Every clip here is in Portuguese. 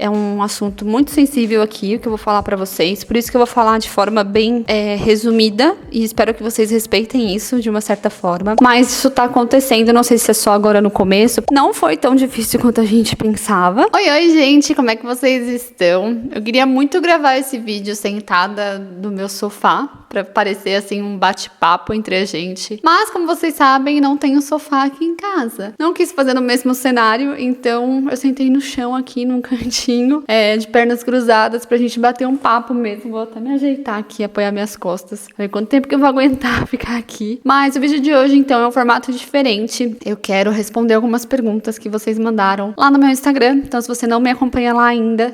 É um assunto muito sensível aqui, o que eu vou falar pra vocês. Por isso que eu vou falar de forma bem resumida. E espero que vocês respeitem isso de uma certa forma. Mas isso tá acontecendo, não sei se é só agora no começo. Não foi tão difícil quanto a gente pensava. Oi, gente, como é que vocês estão? Eu queria muito gravar esse vídeo sentada no meu sofá, pra parecer assim um bate-papo entre a gente. Mas, como vocês sabem, não tenho sofá aqui em casa. Não quis fazer no mesmo cenário, então eu sentei no chão aqui, num cantinho, de pernas cruzadas, pra gente bater um papo mesmo. Vou até me ajeitar aqui, apoiar minhas costas. Ver quanto tempo que eu vou aguentar ficar aqui. Mas o vídeo de hoje, então, é um formato diferente. Eu quero responder algumas perguntas que vocês mandaram lá no meu Instagram. Então, se você não me acompanha lá ainda,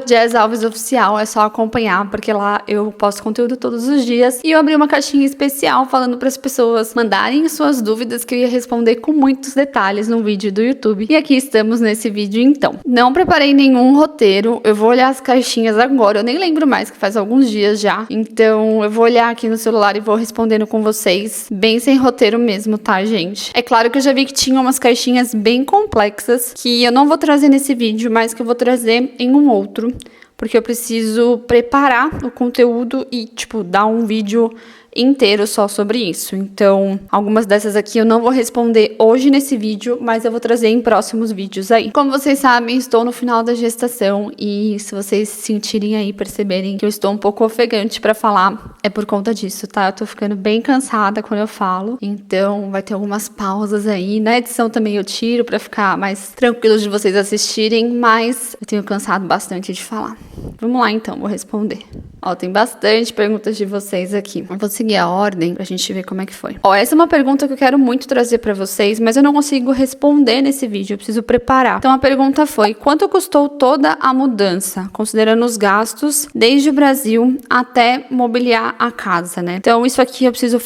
@JazzAlvesOficial, é só acompanhar, porque lá eu posto conteúdo todos os dias. E eu abri uma caixinha especial falando para as pessoas mandarem suas dúvidas, que eu ia responder com muitos detalhes no vídeo do YouTube. E aqui estamos nesse vídeo, então. Não preparei nenhum roteiro, eu vou olhar as caixinhas agora, eu nem lembro mais, que faz alguns dias já. Então, eu vou olhar aqui no celular e vou respondendo com vocês, bem sem roteiro mesmo, tá, gente? É claro que eu já vi que tinha umas caixinhas bem complexas, que eu não vou trazer nesse vídeo, mas que eu vou trazer em um outro, porque eu preciso preparar o conteúdo e, dar um vídeo inteiro só sobre isso. Então, algumas dessas aqui eu não vou responder hoje nesse vídeo, mas eu vou trazer em próximos vídeos aí. Como vocês sabem, estou no final da gestação e se vocês sentirem aí, perceberem que eu estou um pouco ofegante pra falar, é por conta disso, tá? Eu tô ficando bem cansada quando eu falo, então vai ter algumas pausas aí. Na edição também eu tiro pra ficar mais tranquilo de vocês assistirem, mas eu tenho cansado bastante de falar. Vamos lá então, vou responder. Tem bastante perguntas de vocês aqui. Eu vou seguir a ordem pra gente ver como é que foi. Essa é uma pergunta que eu quero muito trazer pra vocês, mas eu não consigo responder nesse vídeo, eu preciso preparar. Então a pergunta foi: quanto custou toda a mudança, considerando os gastos, desde o Brasil até mobiliar a casa, né? Então isso aqui eu preciso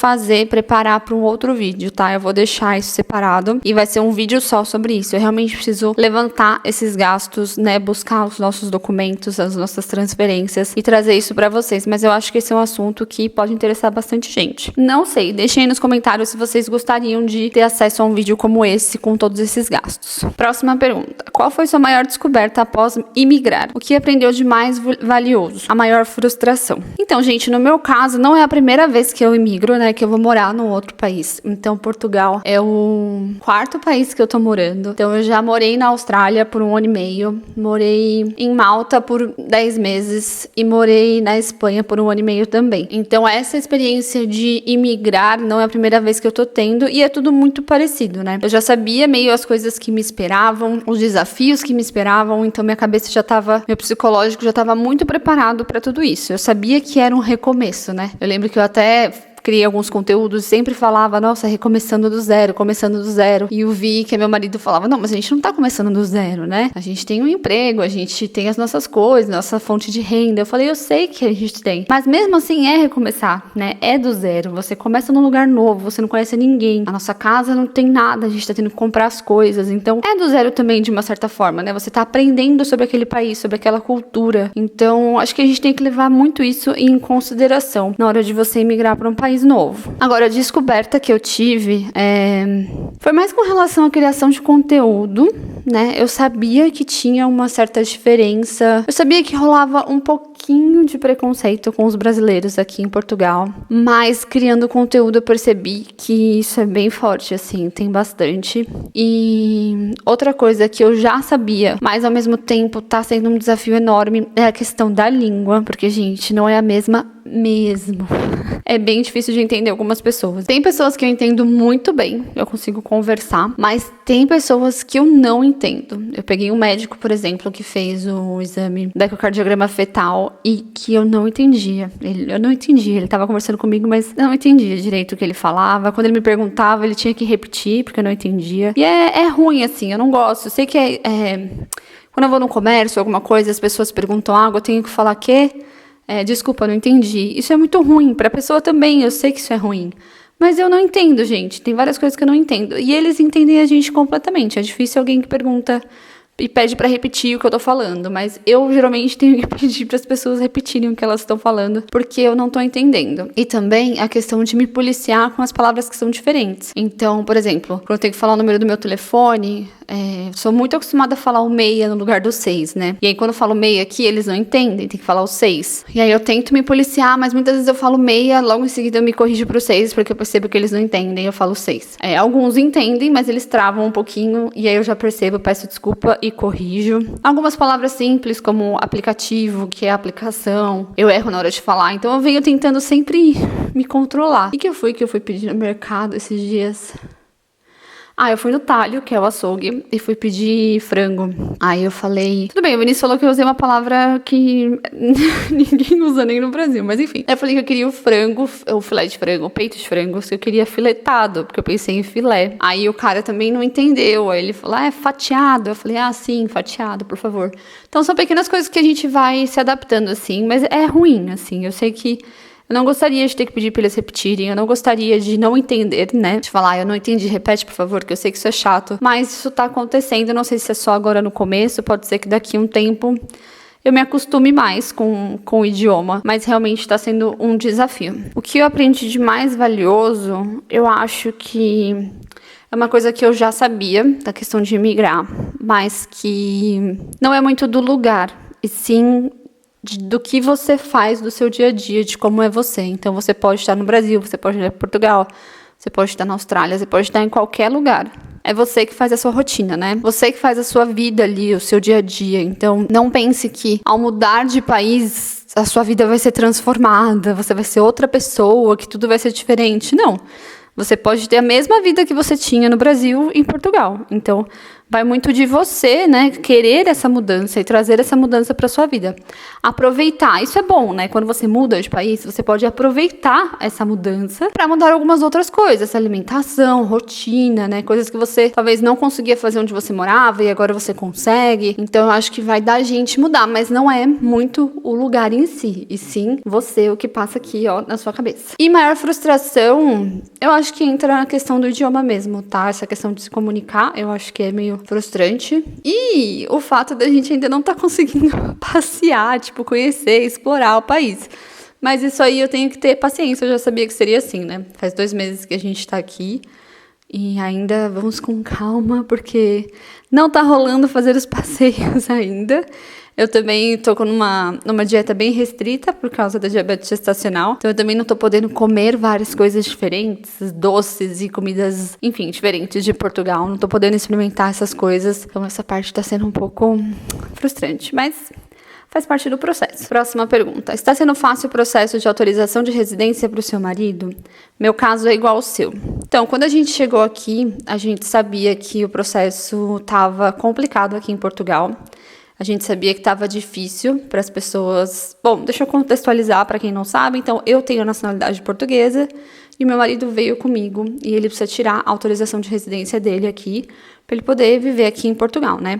preparar para um outro vídeo, tá? Eu vou deixar isso separado e vai ser um vídeo só sobre isso. Eu realmente preciso levantar esses gastos, né? Buscar os nossos documentos, as nossas transferências e trazer isso pra vocês, mas eu acho que esse é um assunto que pode interessar bastante gente. Não sei, deixem aí nos comentários se vocês gostariam de ter acesso a um vídeo como esse, com todos esses gastos. Próxima pergunta: qual foi sua maior descoberta após imigrar? O que aprendeu de mais valioso? A maior frustração? Então, gente, no meu caso, não é a primeira vez que eu imigro, né, que eu vou morar num outro país. Então, Portugal é o 4º país que eu tô morando. Então, eu já morei na Austrália por 1 ano e meio, morei em Malta por 10 meses e morei na Espanha por 1 ano e meio também. Então, essa experiência de imigrar não é a primeira vez que eu tô tendo e é tudo muito parecido, né? Eu já sabia meio as coisas que me esperavam, os desafios que me esperavam, então minha cabeça meu psicológico já tava muito preparado pra tudo isso. Eu sabia que era um recomeço, né? Eu lembro que eu até criei alguns conteúdos e sempre falava, nossa, começando do zero. E eu vi que meu marido falava, não, mas a gente não tá começando do zero, né? A gente tem um emprego, a gente tem as nossas coisas, nossa fonte de renda. Eu falei, eu sei que a gente tem, mas mesmo assim é recomeçar, né? É do zero. Você começa num lugar novo, você não conhece ninguém. A nossa casa não tem nada, a gente tá tendo que comprar as coisas. Então, é do zero também, de uma certa forma, né? Você tá aprendendo sobre aquele país, sobre aquela cultura. Então, acho que a gente tem que levar muito isso em consideração na hora de você emigrar para um país novo. Agora, a descoberta que eu tive foi mais com relação à criação de conteúdo, né? Eu sabia que tinha uma certa diferença, eu sabia que rolava um pouquinho de preconceito com os brasileiros aqui em Portugal, mas criando conteúdo eu percebi que isso é bem forte, assim, tem bastante. E outra coisa que eu já sabia, mas ao mesmo tempo tá sendo um desafio enorme, é a questão da língua, porque, gente, não é a mesma mesmo. É bem difícil de entender algumas pessoas. Tem pessoas que eu entendo muito bem, eu consigo conversar, mas tem pessoas que eu não entendo. Eu peguei um médico, por exemplo, que fez o exame do ecocardiograma fetal e que eu não entendia. Eu não entendia. Ele tava conversando comigo, mas eu não entendia direito o que ele falava. Quando ele me perguntava, ele tinha que repetir, porque eu não entendia. E é ruim, assim, eu não gosto. Eu sei que quando eu vou no comércio, alguma coisa, as pessoas perguntam algo, eu tenho que falar que desculpa, não entendi. Isso é muito ruim pra pessoa também, eu sei que isso é ruim. Mas eu não entendo, gente. Tem várias coisas que eu não entendo. E eles entendem a gente completamente. É difícil alguém que pergunta e pede pra repetir o que eu tô falando, mas eu geralmente tenho que pedir para as pessoas repetirem o que elas estão falando, porque eu não tô entendendo. E também a questão de me policiar com as palavras que são diferentes. Então, por exemplo, quando eu tenho que falar o número do meu telefone, sou muito acostumada a falar o 6 no lugar do 6, né? E aí quando eu falo 6 aqui, eles não entendem, tem que falar o 6. E aí eu tento me policiar, mas muitas vezes eu falo 6, logo em seguida eu me corrijo pro 6, porque eu percebo que eles não entendem, eu falo 6. Alguns entendem, mas eles travam um pouquinho, e aí eu já percebo, peço desculpa e corrijo. Algumas palavras simples, como aplicativo, que é aplicação, eu erro na hora de falar, então eu venho tentando sempre me controlar. E que eu fui pedir no mercado esses dias? Eu fui no talho, que é o açougue, e fui pedir frango. Aí eu falei... Tudo bem, o Vinícius falou que eu usei uma palavra que ninguém usa nem no Brasil, mas enfim. Eu falei que eu queria o frango, o filé de frango, o peito de frango, que eu queria filetado, porque eu pensei em filé. Aí o cara também não entendeu, aí ele falou, é fatiado. Eu falei, sim, fatiado, por favor. Então são pequenas coisas que a gente vai se adaptando, assim, mas é ruim, assim. Eu sei que... Eu não gostaria de ter que pedir para eles repetirem, eu não gostaria de não entender, né? De falar, eu não entendi, repete, por favor, que eu sei que isso é chato. Mas isso tá acontecendo, eu não sei se é só agora no começo, pode ser que daqui a um tempo eu me acostume mais com o idioma, mas realmente está sendo um desafio. O que eu aprendi de mais valioso, eu acho que é uma coisa que eu já sabia, da questão de imigrar, mas que não é muito do lugar, e sim do que você faz do seu dia a dia, de como é você. Então, você pode estar no Brasil, você pode estar em Portugal, você pode estar na Austrália, você pode estar em qualquer lugar. É você que faz a sua rotina, né? Você que faz a sua vida ali, o seu dia a dia. Então, não pense que ao mudar de país, a sua vida vai ser transformada, você vai ser outra pessoa, que tudo vai ser diferente. Não. Você pode ter a mesma vida que você tinha no Brasil e em Portugal. Então, vai muito de você, né, querer essa mudança e trazer essa mudança para sua vida. Aproveitar, isso é bom, né? Quando você muda de país, você pode aproveitar essa mudança para mudar algumas outras coisas, alimentação, rotina, né? Coisas que você talvez não conseguia fazer onde você morava e agora você consegue. Então, eu acho que vai dar gente mudar, mas não é muito o lugar em si, e sim você, o que passa aqui, ó, na sua cabeça. E maior frustração, eu acho que entra na questão do idioma mesmo, tá? Essa questão de se comunicar, eu acho que é meio frustrante. E o fato da gente ainda não tá conseguindo passear, tipo, conhecer, explorar o país. Mas isso aí eu tenho que ter paciência, eu já sabia que seria assim, né? Faz 2 meses que a gente tá aqui e ainda vamos com calma, porque não tá rolando fazer os passeios ainda. Eu também tô numa dieta bem restrita por causa da diabetes gestacional. Então eu também não tô podendo comer várias coisas diferentes, doces e comidas, enfim, diferentes de Portugal. Não tô podendo experimentar essas coisas. Então essa parte tá sendo um pouco frustrante, mas faz parte do processo. Próxima pergunta. Está sendo fácil o processo de autorização de residência para o seu marido? Meu caso é igual ao seu. Então, quando a gente chegou aqui, a gente sabia que o processo estava complicado aqui em Portugal. A gente sabia que estava difícil para as pessoas... Bom, deixa eu contextualizar para quem não sabe. Então, eu tenho a nacionalidade portuguesa e meu marido veio comigo e ele precisa tirar a autorização de residência dele aqui para ele poder viver aqui em Portugal, né?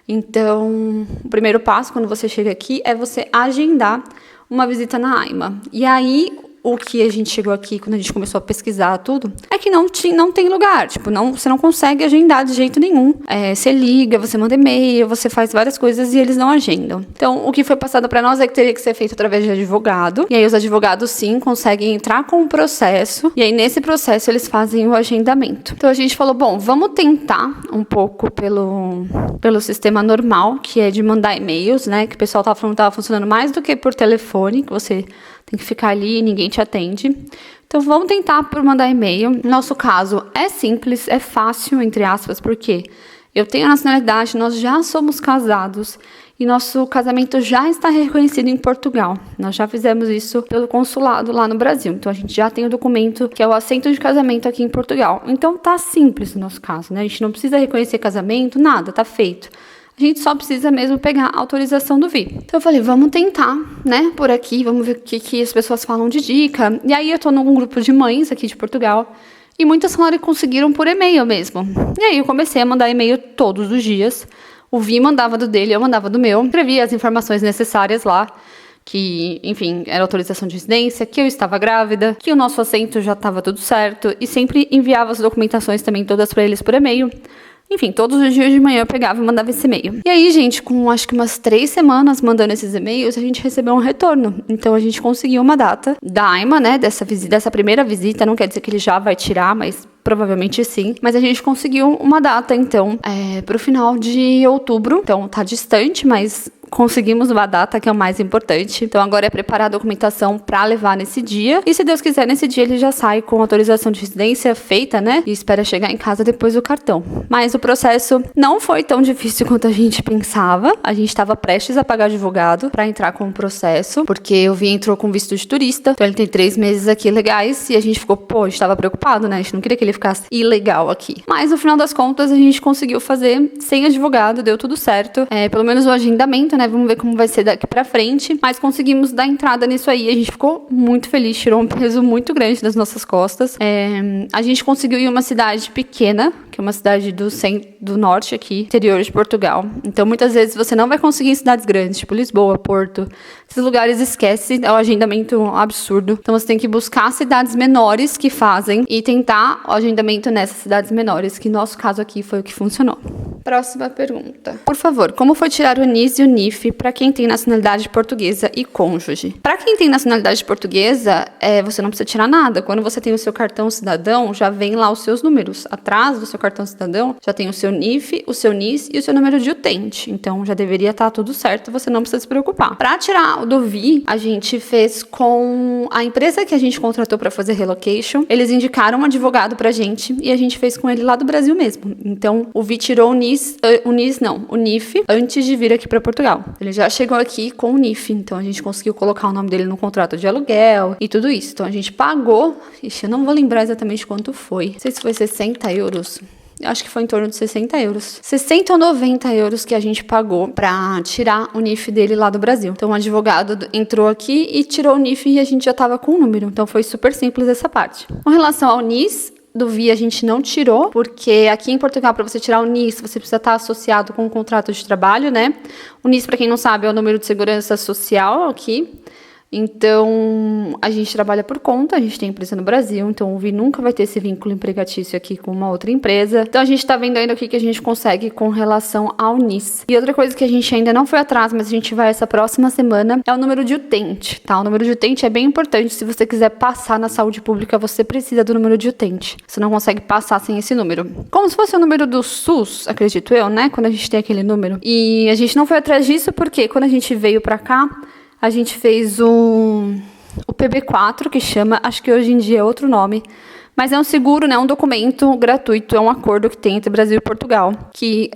Então, o primeiro passo quando você chega aqui é você agendar uma visita na AIMA. E aí, o que a gente chegou aqui, quando a gente começou a pesquisar tudo, é que não tem lugar. Tipo, você não consegue agendar de jeito nenhum. Você liga, você manda e-mail, você faz várias coisas e eles não agendam. Então, o que foi passado para nós é que teria que ser feito através de advogado. E aí, os advogados, sim, conseguem entrar com o processo. E aí, nesse processo, eles fazem o agendamento. Então, a gente falou, bom, vamos tentar um pouco pelo sistema normal, que é de mandar e-mails, né? Que o pessoal tava falando que tava funcionando mais do que por telefone, que você tem que ficar ali e ninguém te atende. Então, vamos tentar por mandar e-mail. Nosso caso é simples, é fácil, entre aspas, porque eu tenho a nacionalidade, nós já somos casados e nosso casamento já está reconhecido em Portugal. Nós já fizemos isso pelo consulado lá no Brasil. Então, a gente já tem o documento que é o assento de casamento aqui em Portugal. Então, tá simples no nosso caso, né? A gente não precisa reconhecer casamento, nada, tá feito. A gente só precisa mesmo pegar a autorização do vir. Então eu falei, vamos tentar, né, por aqui, vamos ver o que as pessoas falam de dica. E aí eu tô num grupo de mães aqui de Portugal e muitas falaram que conseguiram por e-mail mesmo. E aí eu comecei a mandar e-mail todos os dias. O Vi mandava do dele, eu mandava do meu. Escrevia as informações necessárias lá, que, enfim, era autorização de residência, que eu estava grávida, que o nosso assento já estava tudo certo e sempre enviava as documentações também todas para eles por e-mail. Enfim, todos os dias de manhã eu pegava e mandava esse e-mail. E aí, gente, com acho que umas 3 semanas mandando esses e-mails, a gente recebeu um retorno. Então a gente conseguiu uma data da AIMA, né, dessa primeira visita. Não quer dizer que ele já vai tirar, mas provavelmente sim. Mas a gente conseguiu uma data, então, pro final de outubro. Então tá distante, mas conseguimos uma data, que é o mais importante. Então agora é preparar a documentação para levar nesse dia. E se Deus quiser, nesse dia ele já sai com autorização de residência feita, né? E espera chegar em casa depois do cartão. Mas o processo não foi tão difícil quanto a gente pensava. A gente estava prestes a pagar advogado para entrar com o processo, porque o Vi entrou com visto de turista. Então ele tem 3 meses aqui legais e a gente ficou, a gente estava preocupado, né? A gente não queria que ele ficasse ilegal aqui. Mas no final das contas a gente conseguiu fazer sem advogado, deu tudo certo. Pelo menos o agendamento, né? Vamos ver como vai ser daqui pra frente. Mas conseguimos dar entrada nisso aí. A gente ficou muito feliz, tirou um peso muito grande das nossas costas. A gente conseguiu ir em uma cidade pequena, que é uma cidade do norte aqui, interior de Portugal. Então, muitas vezes você não vai conseguir em cidades grandes, tipo Lisboa, Porto. Esses lugares esquece, é um agendamento absurdo. Então, você tem que buscar cidades menores que fazem e tentar o agendamento nessas cidades menores, que no nosso caso aqui foi o que funcionou. Próxima pergunta. Por favor, como foi tirar o NIS e o NIF para quem tem nacionalidade portuguesa e cônjuge? Para quem tem nacionalidade portuguesa, você não precisa tirar nada. Quando você tem o seu cartão cidadão, já vem lá os seus números. Atrás do seu cartão cidadão, já tem o seu NIF, o seu NIS e o seu número de utente. Então, já deveria estar tudo certo, você não precisa se preocupar. Para tirar o do VI, a gente fez com a empresa que a gente contratou para fazer relocation. Eles indicaram um advogado pra gente e a gente fez com ele lá do Brasil mesmo. Então, o VI tirou o NIF antes de vir aqui para Portugal. Ele já chegou aqui com o NIF, então a gente conseguiu colocar o nome dele no contrato de aluguel e tudo isso. Então a gente pagou, eu não vou lembrar exatamente quanto foi. Não sei se foi 60 euros. Eu acho que foi em torno de 60 euros. 60 ou 90 euros que a gente pagou pra tirar o NIF dele lá do Brasil. Então o advogado entrou aqui e tirou o NIF e a gente já tava com o número. Então foi super simples essa parte. Com relação ao NIS, do VI a gente não tirou, porque aqui em Portugal, para você tirar o NIS, você precisa estar associado com um contrato de trabalho, né? O NIS, para quem não sabe, é o número de segurança social aqui. Então, a gente trabalha por conta, a gente tem empresa no Brasil, então o VI nunca vai ter esse vínculo empregatício aqui com uma outra empresa. Então, a gente tá vendo ainda o que a gente consegue com relação ao NIS. E outra coisa que a gente ainda não foi atrás, mas a gente vai essa próxima semana, é o número de utente, tá? O número de utente é bem importante. Se você quiser passar na saúde pública, você precisa do número de utente. Você não consegue passar sem esse número. Como se fosse o número do SUS, acredito eu, né? Quando a gente tem aquele número. E a gente não foi atrás disso porque quando a gente veio pra cá, a gente fez o PB4, que chama, acho que hoje em dia é outro nome, mas é um seguro, né, um documento gratuito, é um acordo que tem entre Brasil e Portugal, que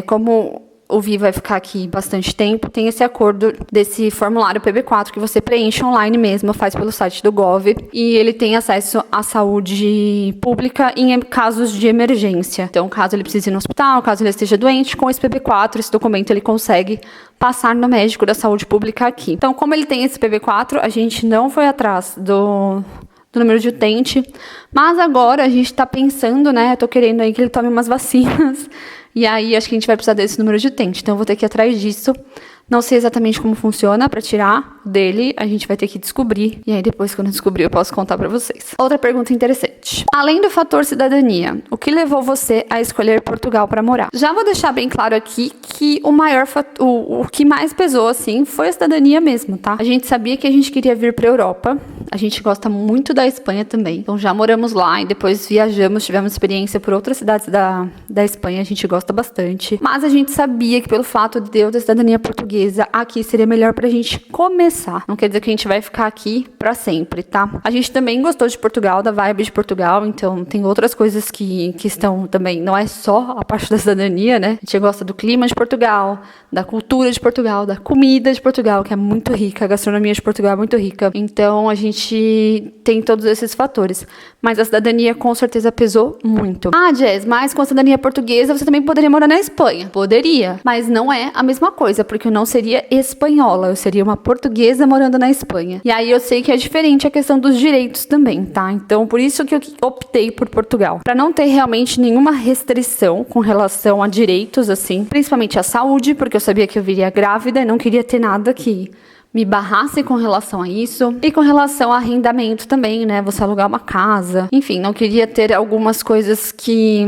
como o VI vai ficar aqui bastante tempo, tem esse acordo desse formulário PB4 que você preenche online mesmo, faz pelo site do Gov, e ele tem acesso à saúde pública em casos de emergência. Então, caso ele precise ir no hospital, caso ele esteja doente, com esse PB4, esse documento ele consegue passar no médico da saúde pública aqui. Então, como ele tem esse PB4, a gente não foi atrás do número de utente, mas agora a gente tá pensando, né, eu tô querendo aí que ele tome umas vacinas, e aí acho que a gente vai precisar desse número de utente, então eu vou ter que ir atrás disso. Não sei exatamente como funciona para tirar dele, a gente vai ter que descobrir. E aí depois, quando eu descobrir, eu posso contar para vocês. Outra pergunta interessante. Além do fator cidadania, o que levou você a escolher Portugal para morar? Já vou deixar bem claro aqui que o que mais pesou, assim, foi a cidadania mesmo, tá? A gente sabia que a gente queria vir para Europa. A gente gosta muito da Espanha também. Então já moramos lá e depois viajamos, tivemos experiência por outras cidades da Espanha. A gente gosta bastante. Mas a gente sabia que pelo fato de eu ter cidadania portuguesa, aqui seria melhor pra gente começar. Não quer dizer que a gente vai ficar aqui pra sempre, tá? A gente também gostou de Portugal, da vibe de Portugal, então tem outras coisas que estão também, não é só a parte da cidadania, né? A gente gosta do clima de Portugal, da cultura de Portugal, da comida de Portugal, que é muito rica, a gastronomia de Portugal é muito rica. Então a gente tem todos esses fatores. Mas a cidadania com certeza pesou muito. Ah, Jess, mas com a cidadania portuguesa você também poderia morar na Espanha. Poderia, mas não é a mesma coisa, porque eu não seria espanhola, eu seria uma portuguesa morando na Espanha. E aí eu sei que é diferente a questão dos direitos também, tá? Então por isso que eu optei por Portugal. Pra não ter realmente nenhuma restrição com relação a direitos, assim, principalmente a saúde, porque eu sabia que eu viria grávida e não queria ter nada que me barrasse com relação a isso. E com relação a arrendamento também, né? Você alugar uma casa. Enfim, não queria ter algumas coisas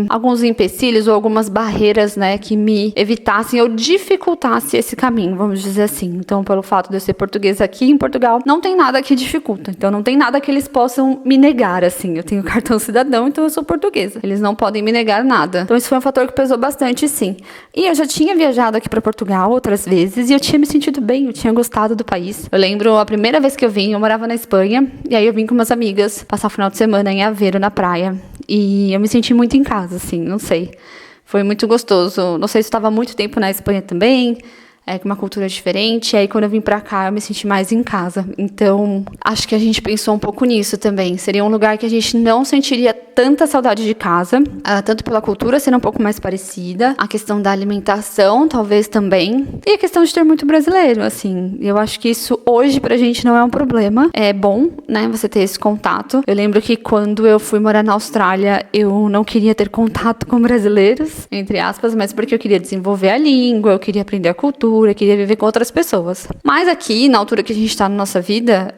alguns empecilhos ou algumas barreiras, né? Que me evitassem ou dificultasse esse caminho, vamos dizer assim. Então, pelo fato de eu ser portuguesa aqui em Portugal, não tem nada que dificulta. Então, não tem nada que eles possam me negar, assim. Eu tenho cartão cidadão, então eu sou portuguesa. Eles não podem me negar nada. Então, isso foi um fator que pesou bastante, sim. E eu já tinha viajado aqui para Portugal outras vezes e eu tinha me sentido bem, eu tinha gostado do país. Eu lembro a primeira vez que eu vim, eu morava na Espanha, e aí eu vim com umas amigas passar o final de semana em Aveiro, na praia. E eu me senti muito em casa, assim, não sei. Foi muito gostoso. Não sei se eu estava muito tempo na Espanha também, com uma cultura diferente. E aí, quando eu vim pra cá, eu me senti mais em casa. Então, acho que a gente pensou um pouco nisso também. Seria um lugar que a gente não sentiria tanta saudade de casa, tanto pela cultura ser um pouco mais parecida, a questão da alimentação, talvez também, e a questão de ter muito brasileiro, assim. Eu acho que isso hoje pra gente não é um problema. É bom, né, você ter esse contato. Eu lembro que quando eu fui morar na Austrália, eu não queria ter contato com brasileiros, entre aspas, mas porque eu queria desenvolver a língua, eu queria aprender a cultura, queria viver com outras pessoas. Mas aqui, na altura que a gente tá na nossa vida,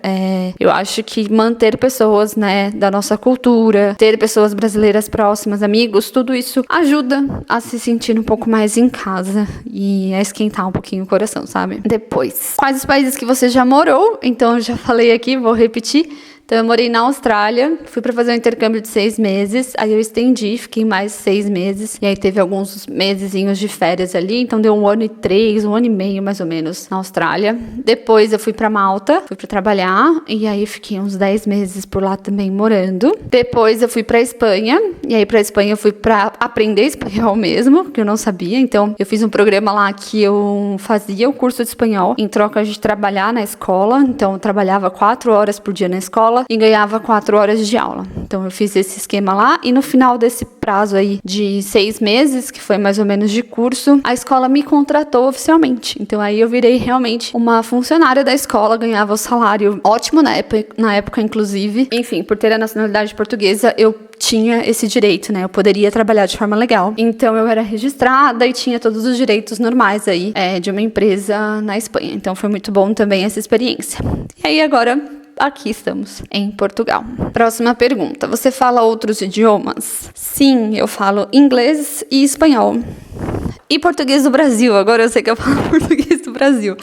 eu acho que manter pessoas, né, da nossa cultura, ter pessoas brasileiras próximas, amigos, tudo isso ajuda a se sentir um pouco mais em casa e a esquentar um pouquinho o coração, sabe? Depois, quais os países que você já morou? Então, eu já falei aqui, vou repetir. Então, eu morei na Austrália, fui para fazer um intercâmbio de 6 meses, aí eu estendi, fiquei mais 6 meses, e aí teve alguns mesezinhos de férias ali, então deu 1 ano e 3, 1 ano e meio mais ou menos na Austrália. Depois eu fui para Malta, fui para trabalhar, e aí fiquei uns 10 meses por lá também morando. Depois eu fui para Espanha, e aí para Espanha eu fui para aprender espanhol mesmo, que eu não sabia, então eu fiz um programa lá que eu fazia o curso de espanhol em troca de trabalhar na escola, então eu trabalhava 4 horas por dia na escola, e ganhava 4 horas de aula. Então eu fiz esse esquema lá e no final desse prazo aí de 6 meses, que foi mais ou menos de curso, a escola me contratou oficialmente. Então aí eu virei realmente uma funcionária da escola, ganhava o salário ótimo na época inclusive. Enfim, por ter a nacionalidade portuguesa, eu tinha esse direito, né? Eu poderia trabalhar de forma legal. Então eu era registrada e tinha todos os direitos normais aí de uma empresa na Espanha. Então foi muito bom também essa experiência. E aí agora aqui estamos, em Portugal. Próxima pergunta. Você fala outros idiomas? Sim, eu falo inglês e espanhol. E português do Brasil. Agora eu sei que eu falo português do Brasil.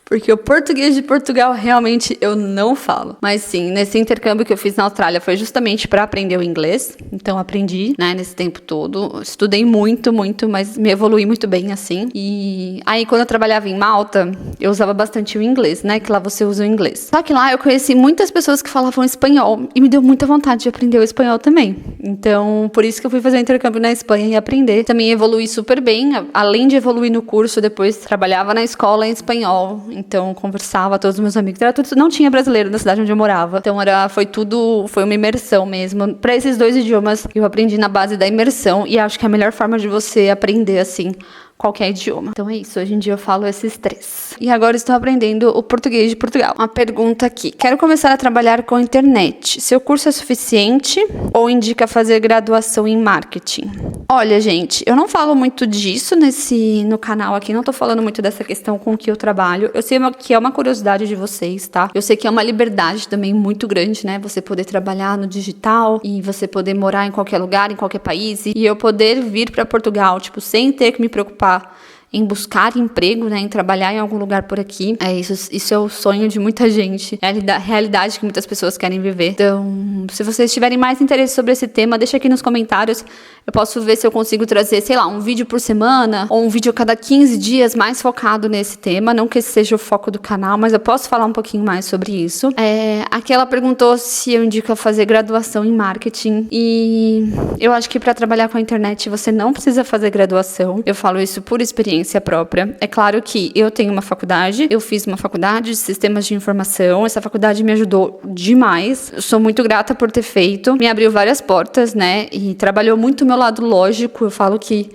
Porque o português de Portugal realmente eu não falo. Mas sim, nesse intercâmbio que eu fiz na Austrália foi justamente para aprender o inglês. Então aprendi, né, nesse tempo todo. Estudei muito, mas me evolui muito bem assim. E aí quando eu trabalhava em Malta, eu usava bastante o inglês, né, que lá você usa o inglês. Só que lá eu conheci muitas pessoas que falavam espanhol e me deu muita vontade de aprender o espanhol também. Então, por isso que eu fui fazer o intercâmbio na Espanha e aprender. Também evolui super bem. Além de evoluir no curso, depois trabalhava na escola em espanhol. Então, conversava, todos os meus amigos. Era tudo, não tinha brasileiro na cidade onde eu morava. Então, foi uma imersão mesmo. Para esses 2 idiomas, eu aprendi na base da imersão. E acho que é a melhor forma de você aprender, assim, qualquer idioma. Então é isso, hoje em dia eu falo esses 3. E agora estou aprendendo o português de Portugal. Uma pergunta aqui. Quero começar a trabalhar com a internet. Seu curso é suficiente ou indica fazer graduação em marketing? Olha, gente, eu não falo muito disso no canal aqui, não tô falando muito dessa questão com que eu trabalho. Eu sei que é uma curiosidade de vocês, tá? Eu sei que é uma liberdade também muito grande, né? Você poder trabalhar no digital e você poder morar em qualquer lugar, em qualquer país e eu poder vir para Portugal, tipo, sem ter que me preocupar em buscar emprego, né, em trabalhar em algum lugar por aqui. Isso é o sonho de muita gente, é a realidade que muitas pessoas querem viver. Então, se vocês tiverem mais interesse sobre esse tema, deixa aqui nos comentários. Eu posso ver se eu consigo trazer, sei lá, um vídeo por semana ou um vídeo a cada 15 dias mais focado nesse tema. Não que esse seja o foco do canal, mas eu posso falar um pouquinho mais sobre isso. Aqui ela perguntou se eu indico fazer graduação em marketing e eu acho que para trabalhar com a internet você não precisa fazer graduação. Eu falo isso por experiência própria. É claro que eu tenho uma faculdade, eu fiz uma faculdade de sistemas de informação, essa faculdade me ajudou demais. Eu sou muito grata por ter feito, me abriu várias portas, né, e trabalhou muito o meu lado lógico. Eu falo que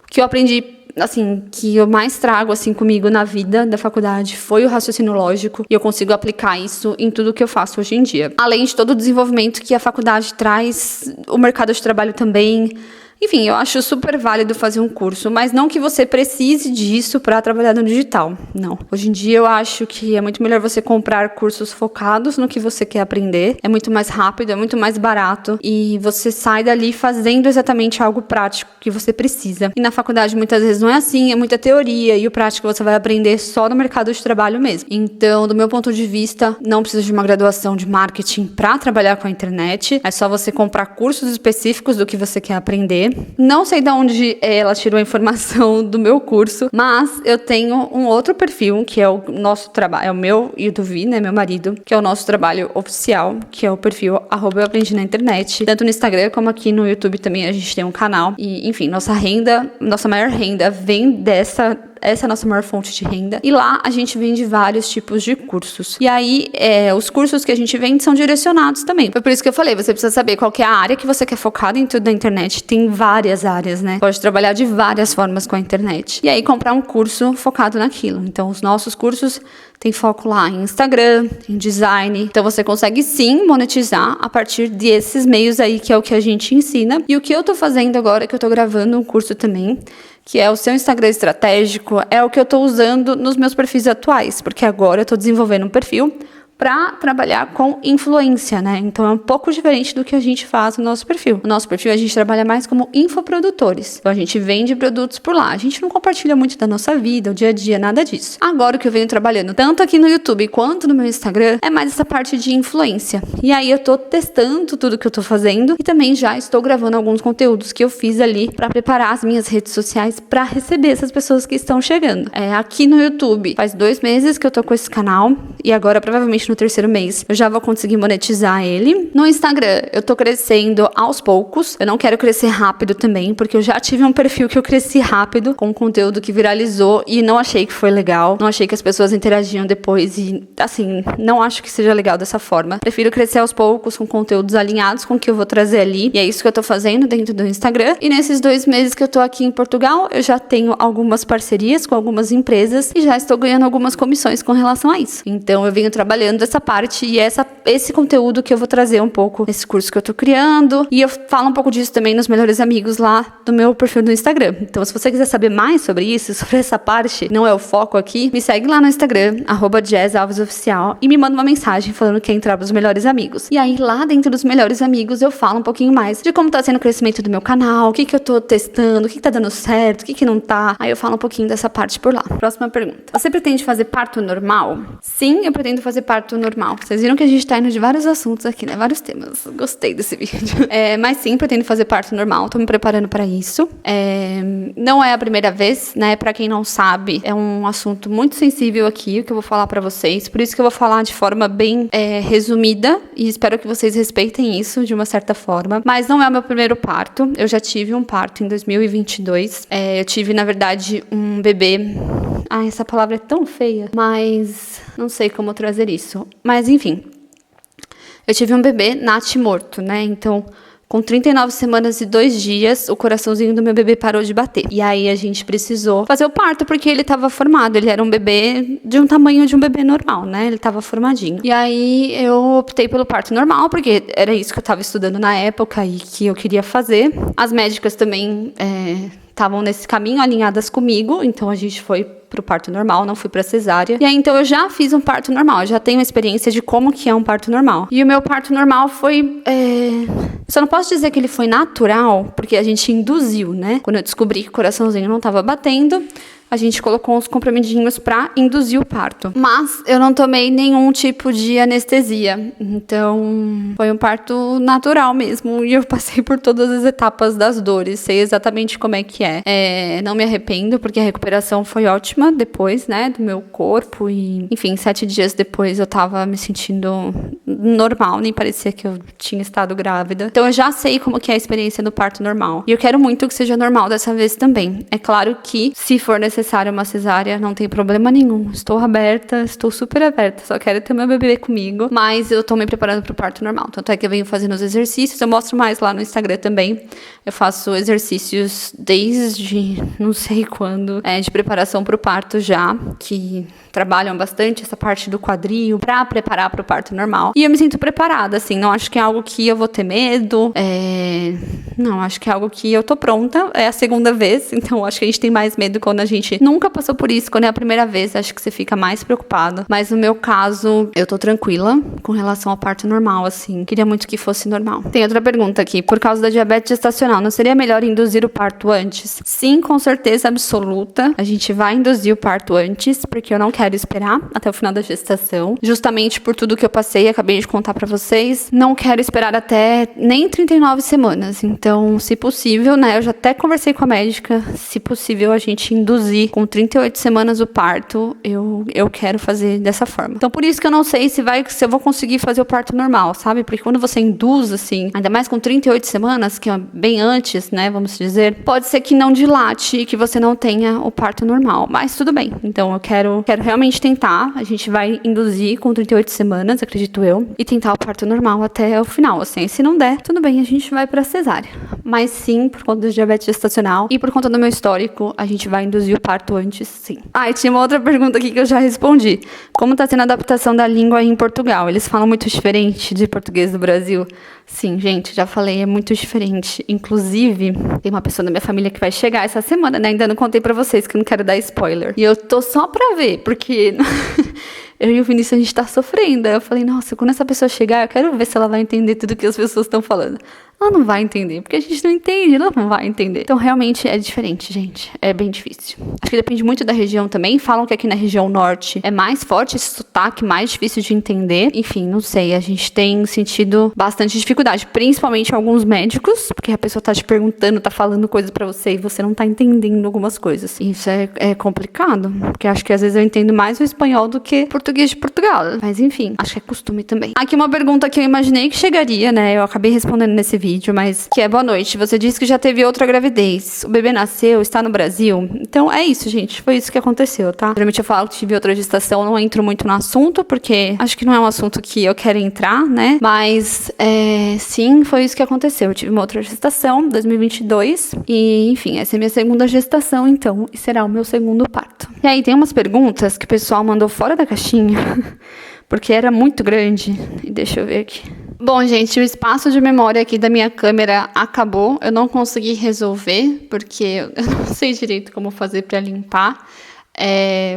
o que eu aprendi, assim, que eu mais trago, assim, comigo na vida da faculdade foi o raciocínio lógico e eu consigo aplicar isso em tudo que eu faço hoje em dia. Além de todo o desenvolvimento que a faculdade traz, o mercado de trabalho também. Enfim, eu acho super válido fazer um curso, mas não que você precise disso para trabalhar no digital. Não. Hoje em dia eu acho que é muito melhor você comprar cursos focados no que você quer aprender. É muito mais rápido, é muito mais barato e você sai dali fazendo exatamente algo prático que você precisa. E na faculdade muitas vezes não é assim, é muita teoria e o prático você vai aprender só no mercado de trabalho mesmo. Então, do meu ponto de vista, não precisa de uma graduação de marketing para trabalhar com a internet. É só você comprar cursos específicos do que você quer aprender. Não sei de onde ela tirou a informação do meu curso, mas eu tenho um outro perfil, que é o nosso trabalho, é o meu e o do Vi, né, meu marido, que é o nosso trabalho oficial, que é o perfil @eu aprendi na internet. Tanto no Instagram como aqui no YouTube também a gente tem um canal. E, enfim, nossa maior renda vem dessa. Essa é a nossa maior fonte de renda. E lá a gente vende vários tipos de cursos. E aí, os cursos que a gente vende são direcionados também. Foi por isso que eu falei, você precisa saber qual que é a área que você quer focar dentro da internet. Tem várias áreas, né? Pode trabalhar de várias formas com a internet. E aí, comprar um curso focado naquilo. Então, os nossos cursos têm foco lá em Instagram, em design. Então, você consegue sim monetizar a partir desses meios aí, que é o que a gente ensina. E o que eu tô fazendo agora, que eu tô gravando um curso também, que é o seu Instagram estratégico, é o que eu estou usando nos meus perfis atuais, porque agora eu estou desenvolvendo um perfil para trabalhar com influência, né? Então é um pouco diferente do que a gente faz no nosso perfil. No nosso perfil a gente trabalha mais como infoprodutores. Então a gente vende produtos por lá. A gente não compartilha muito da nossa vida, o dia a dia, nada disso. Agora o que eu venho trabalhando tanto aqui no YouTube quanto no meu Instagram é mais essa parte de influência. E aí eu tô testando tudo que eu tô fazendo e também já estou gravando alguns conteúdos que eu fiz ali para preparar as minhas redes sociais para receber essas pessoas que estão chegando. Aqui no YouTube faz 2 meses que eu tô com esse canal e agora provavelmente no 3º mês eu já vou conseguir monetizar ele. No Instagram eu tô crescendo aos poucos. Eu não quero crescer rápido também, porque eu já tive um perfil que eu cresci rápido com conteúdo que viralizou e não achei que foi legal. Não achei que as pessoas interagiam depois e, assim, não acho que seja legal dessa forma. Prefiro crescer aos poucos com conteúdos alinhados com o que eu vou trazer ali. E é isso que eu tô fazendo dentro do Instagram. E nesses 2 meses que eu tô aqui em Portugal, eu já tenho algumas parcerias com algumas empresas e já estou ganhando algumas comissões com relação a isso. Então eu venho trabalhando essa parte e esse conteúdo que eu vou trazer um pouco nesse curso que eu tô criando. E eu falo um pouco disso também nos Melhores Amigos lá do meu perfil do Instagram. Então, se você quiser saber mais sobre isso, sobre essa parte, não é o foco aqui, me segue lá no Instagram, @JazzAlvesOficial, e me manda uma mensagem falando que quer entrar pros Melhores Amigos. E aí, lá dentro dos Melhores Amigos, eu falo um pouquinho mais de como tá sendo o crescimento do meu canal, o que eu tô testando, o que tá dando certo, o que não tá. Aí eu falo um pouquinho dessa parte por lá. Próxima pergunta. Você pretende fazer parto normal? Sim, eu pretendo fazer parto normal. Vocês viram que a gente tá indo de vários assuntos aqui, né? Vários temas. Gostei desse vídeo. Mas sim, pretendo fazer parto normal. Tô me preparando para isso. Não é a primeira vez, né? Pra quem não sabe, é um assunto muito sensível aqui, o que eu vou falar pra vocês. Por isso que eu vou falar de forma bem resumida e espero que vocês respeitem isso de uma certa forma. Mas não é o meu primeiro parto. Eu já tive um parto em 2022. Eu tive, na verdade, um bebê... Ai, essa palavra é tão feia, mas não sei como trazer isso. Mas, enfim, eu tive um bebê natimorto, né? Então, com 39 semanas e 2 dias, o coraçãozinho do meu bebê parou de bater. E aí a gente precisou fazer o parto, porque ele estava formado. Ele era um bebê de um tamanho de um bebê normal, né? Ele estava formadinho. E aí eu optei pelo parto normal, porque era isso que eu estava estudando na época e que eu queria fazer. As médicas também estavam nesse caminho, alinhadas comigo. Então a gente foi pro parto normal, não fui pra cesárea. E aí, então, eu já fiz um parto normal. Eu já tenho experiência de como que é um parto normal. E o meu parto normal foi... Só não posso dizer que ele foi natural, porque a gente induziu, né? Quando eu descobri que o coraçãozinho não tava batendo, a gente colocou uns comprimidinhos pra induzir o parto. Mas eu não tomei nenhum tipo de anestesia. Então, foi um parto natural mesmo. E eu passei por todas as etapas das dores. Sei exatamente como é que é. Não me arrependo, porque a recuperação foi ótima depois, né? Do meu corpo. E, enfim, 7 dias depois eu tava me sentindo normal. Nem parecia que eu tinha estado grávida. Então, eu já sei como que é a experiência do parto normal. E eu quero muito que seja normal dessa vez também. É claro que, se for necessário uma cesárea, não tem problema nenhum. Estou aberta, estou super aberta. Só quero ter meu bebê comigo. Mas eu tô me preparando pro parto normal. Tanto é que eu venho fazendo os exercícios. Eu mostro mais lá no Instagram também. Eu faço exercícios desde não sei quando. De preparação pro parto já. Que trabalham bastante essa parte do quadril pra preparar pro parto normal. E eu me sinto preparada, assim, não acho que é algo que eu vou ter medo, não, acho que é algo que eu tô pronta, é a segunda vez, então acho que a gente tem mais medo quando a gente nunca passou por isso, quando é a primeira vez, acho que você fica mais preocupado. Mas no meu caso, eu tô tranquila com relação ao parto normal, assim, queria muito que fosse normal. Tem outra pergunta aqui, por causa da diabetes gestacional, não seria melhor induzir o parto antes? Sim, com certeza absoluta, a gente vai induzir o parto antes, porque eu não quero esperar até o final da gestação, justamente por tudo que eu passei, acabei de contar pra vocês, não quero esperar até nem 39 semanas, então, se possível, né, eu já até conversei com a médica, se possível a gente induzir com 38 semanas o parto, eu quero fazer dessa forma. Então, por isso que eu não sei se eu vou conseguir fazer o parto normal, sabe? Porque quando você induz, assim, ainda mais com 38 semanas, que é bem antes, né, vamos dizer, pode ser que não dilate e que você não tenha o parto normal, mas tudo bem. Então, eu quero realmente tentar, a gente vai induzir com 38 semanas, acredito eu, e tentar o parto normal até o final, assim. Se não der, tudo bem, a gente vai pra cesárea. Mas sim, por conta do diabetes gestacional e por conta do meu histórico, a gente vai induzir o parto antes, sim. E tinha uma outra pergunta aqui que eu já respondi. Como tá sendo a adaptação da língua em Portugal? Eles falam muito diferente de português do Brasil? Sim, gente, já falei, é muito diferente. Inclusive, tem uma pessoa da minha família que vai chegar essa semana, né? Ainda não contei pra vocês, que eu não quero dar spoiler. E eu tô só pra ver, porque eu e o Vinícius, a gente tá sofrendo. Aí eu falei, nossa, quando essa pessoa chegar, eu quero ver se ela vai entender tudo que as pessoas estão falando. Ela não vai entender, porque a gente não entende, ela não vai entender. Então, realmente, é diferente, gente. É bem difícil. Acho que depende muito da região também. Falam que aqui na região norte é mais forte esse sotaque, mais difícil de entender. Enfim, não sei. A gente tem sentido bastante dificuldade, principalmente alguns médicos, porque a pessoa tá te perguntando, tá falando coisas pra você e você não tá entendendo algumas coisas. E isso é complicado, porque acho que às vezes eu entendo mais o espanhol do que português de Portugal. Mas, enfim, acho que é costume também. Aqui uma pergunta que eu imaginei que chegaria, né? Eu acabei respondendo nesse vídeo, mas que é: boa noite, você disse que já teve outra gravidez, o bebê nasceu, está no Brasil? Então é isso, gente, foi isso que aconteceu, tá? Geralmente eu falo que tive outra gestação, não entro muito no assunto, porque acho que não é um assunto que eu quero entrar, né? Mas sim, foi isso que aconteceu. Eu tive uma outra gestação, 2022, e enfim, essa é a minha segunda gestação, então, e será o meu segundo parto. E aí tem umas perguntas que o pessoal mandou fora da caixinha, porque era muito grande, e deixa eu ver aqui. Bom, gente, o espaço de memória aqui da minha câmera acabou. Eu não consegui resolver, porque eu não sei direito como fazer para limpar.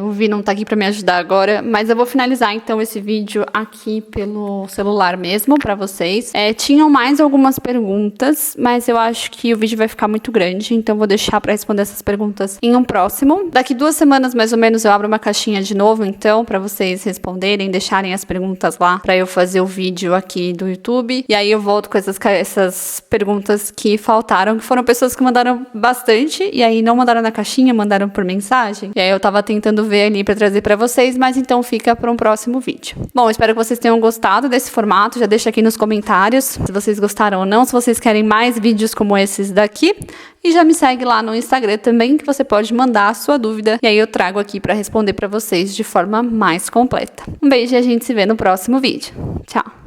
O Vi não tá aqui pra me ajudar agora, mas eu vou finalizar então esse vídeo aqui pelo celular mesmo pra vocês. Tinham mais algumas perguntas, mas eu acho que o vídeo vai ficar muito grande, então vou deixar pra responder essas perguntas em um próximo. Daqui 2 semanas mais ou menos eu abro uma caixinha de novo, então, pra vocês responderem, deixarem as perguntas lá pra eu fazer o vídeo aqui do YouTube. E aí eu volto com essas perguntas que faltaram, que foram pessoas que mandaram bastante, e aí não mandaram na caixinha, mandaram por mensagem. E aí eu tava tentando ver ali pra trazer pra vocês, mas então fica para um próximo vídeo. Bom, espero que vocês tenham gostado desse formato. Já deixa aqui nos comentários se vocês gostaram ou não, se vocês querem mais vídeos como esses daqui. E já me segue lá no Instagram também, que você pode mandar a sua dúvida. E aí eu trago aqui pra responder pra vocês de forma mais completa. Um beijo e a gente se vê no próximo vídeo. Tchau!